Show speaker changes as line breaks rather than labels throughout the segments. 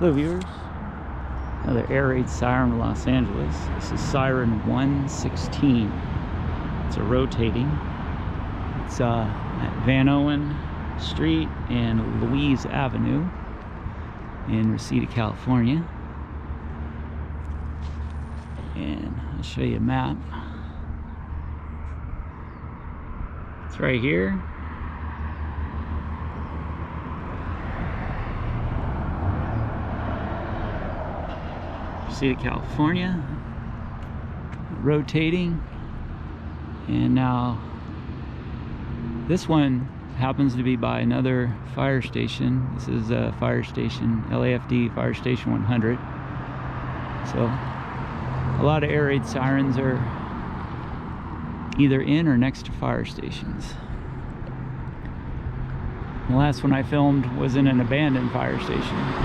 Hello viewers, another air raid siren in Los Angeles. This is Siren 116. It's a rotating. It's at Van Owen Street and Louise Avenue in Reseda, California. And I'll show you a map. It's right here. Reseda, California, rotating, and now this one happens to be by another fire station. This is a fire station, LAFD Fire Station 100. So a lot of air raid sirens are either in or next to fire stations. The last one I filmed was in an abandoned fire station.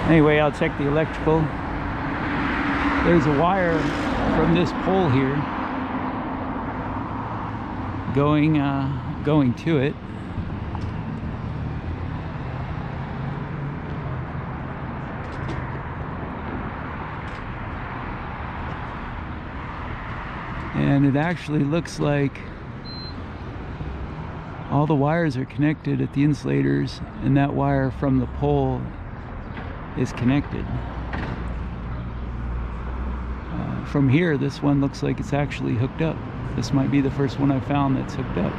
Anyway, I'll check the electrical. There's a wire from this pole here going to it. And it actually looks like all the wires are connected at the insulators, and that wire from the pole is connected. From here, this one looks like it's actually hooked up. This might be the first one I found that's hooked up.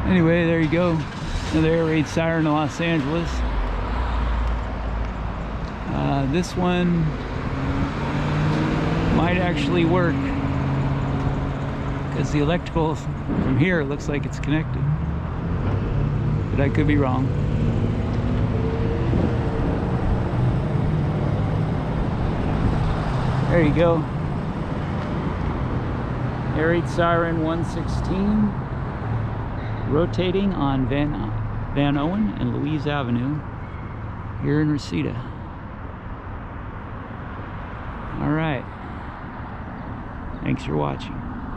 Anyway, there you go. Another air raid siren in Los Angeles. This one might actually work because the electrical from here looks like it's connected, but I could be wrong. There you go. Air raid siren 116 rotating on Van Owen and Louise Avenue here in Reseda. All right. Thanks for watching.